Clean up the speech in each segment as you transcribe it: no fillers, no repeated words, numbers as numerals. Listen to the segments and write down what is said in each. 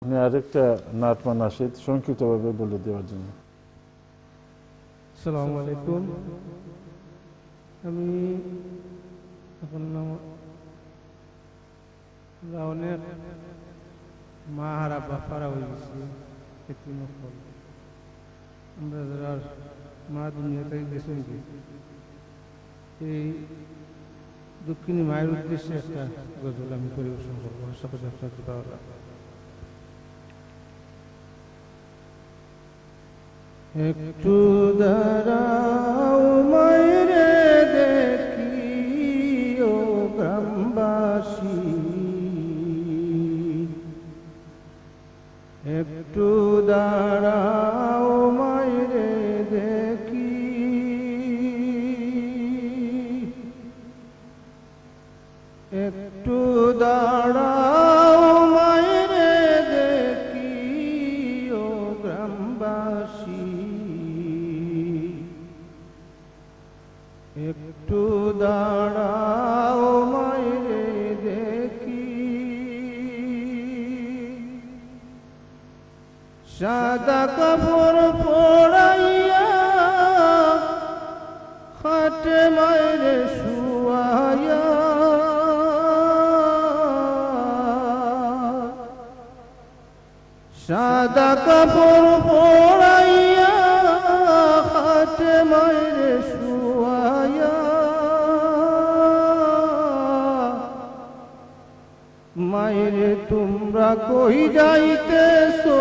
আপনি আরেকটা নাত বা নাশিদ সংক্ষিপ্তভাবে বলে দেওয়ার জন্য। আসসালামু আলাইকুম। আমি এখন অনেক মা হারা বাপারা হয়ে গেছি। আমরা যারা মা দুনিয়া থেকে গেছেন কি এই দক্ষিণী মায়ের উদ্দেশ্যে একটা গজল আমি পরিবেশন করবো। আশা করি আপনাদের ভালো লাগবে। একটু দাঁড়াও মায়েরে দেখি ও গ্রামবাসী, একটু দাঁড়াও মায়েরে দেখি, একটু দাঁড়াও মায়েরে দেখি ও গ্রামবাসী, একটু দাঁড়াও মায়েরে দেখি। সাদা কাপড় পরাইয়া খাটে মায়েরে শুয়াইয়া, সাদা কাপড় পরাইয়া খাটে মায়েরে শুয়াইয়া, মায়েরে তোমরা কই যাইতেছো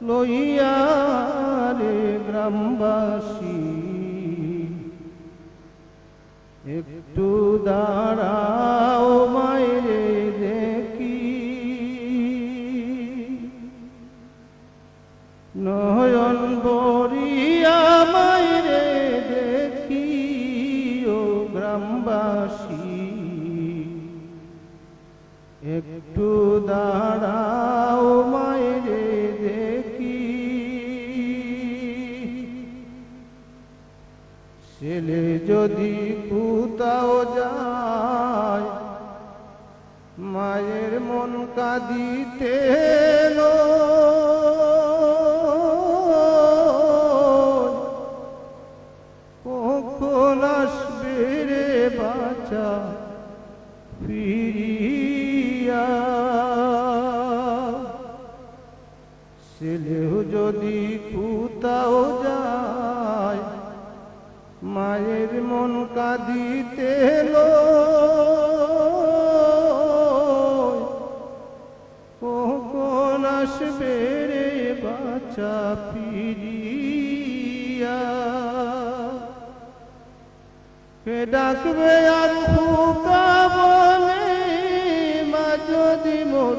লইয়া রে গ্রামবাসী, একটু দাঁড়াও মায়েরে দেখি। নয়ন বরিয়া মায়েরে দেখি ও গ্রামবাসী, একটু দাঁড়াও মায়েরে দেখি। ছেলে যদি কোথাও যায় মায়ের মন কাঁদিতে কখন আসবে রে বাচ্চা ফিরিয়া। ছেলেও যদি কোথাও যায় মায়ের মন কাঁদিতে কখন আসবে রে বাচ্চা ফিরিয়া। কে ডাকবে আর ফুকা বলে মা যদি মোর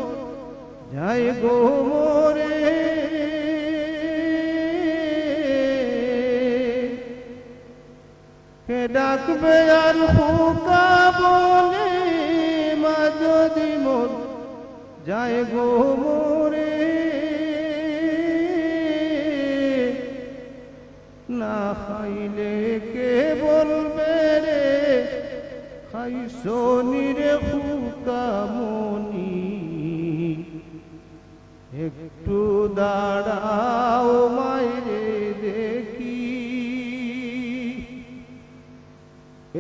যায় গো মোরে, কে ডাকবে আর ফুকা বলে মা যদি মোর যায় গো মোরে। না খাইলে কে বলবে রে খাইছো নিরে ফুকা মনি, একটু দাঁড়াও মায়েরে দেখি,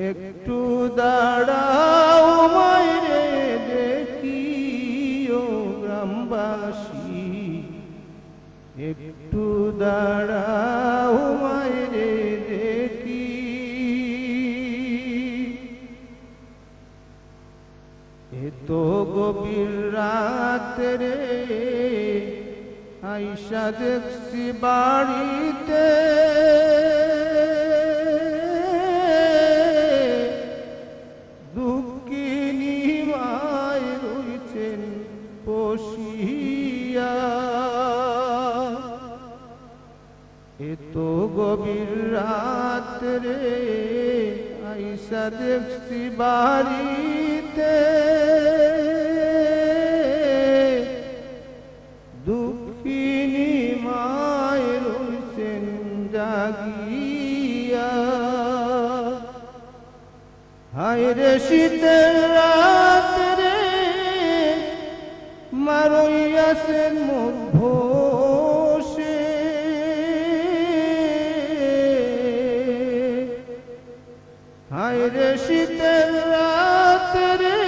একটু দাঁড়াও মায়েরে দেখি ও গ্রামবাসী, একটু দাঁড়াও মায়েরে দেখি। এত গভীর রাতে রে আইসা দেখছি বাড়িতে, দুঃখিনী মায় রইছেন বসিয়া। এত গভীর রাত রে আইসা দেখছি বাড়িতে, দুঃখিনী মায় রইছেন জাগিয়া। হায় রে শীতের রাত রে মা রইয়াছেন মোর ভোষে, হায়রে শীতের রাতে রে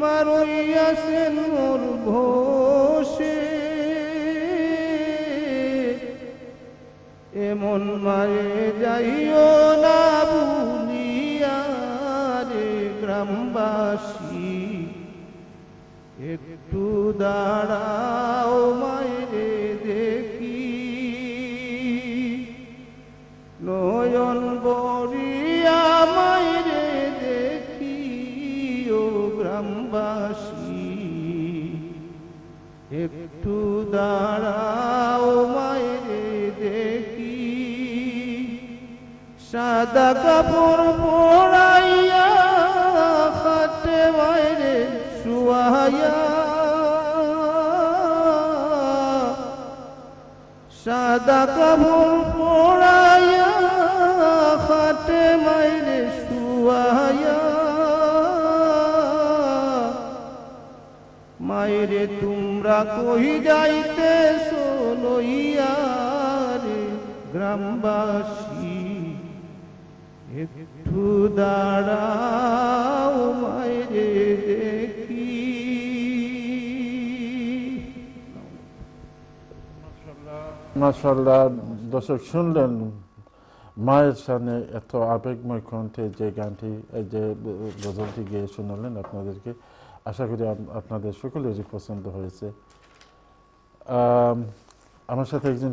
মা রইয়াছেন মোর ভোষে, এমন মারে যাইও না ভুলিয়া রে গ্রামবাসী, একটু দাঁড়াও মায়েরে দেখি, নয়ন বরিয়া মায়েরে দেখি ও গ্রামবাসী, একটু দাঁড়াও মায়েরে দেখি, সাদা কাপড় পরাইয়া খাটে মায়েরে শুয়াইয়া, সাদা কাপড় পরাইয়া খাটে মায়েরে শুয়াইয়া, মায়েরে তোমরা কই যাইতেছো লইয়া রে গ্রামবাসী, একটু দাঁড়াও মায়েরে দেখি। মাশাআল্লাহ, দর্শক শুনলেন মায়ের সামনে এত আবেগময় কণ্ঠে যে গানটি, যে গজলটি গেয়ে শোনালেন আপনাদেরকে। আশা করি আপনাদের সকলেরই পছন্দ হয়েছে। আমার সাথে একজন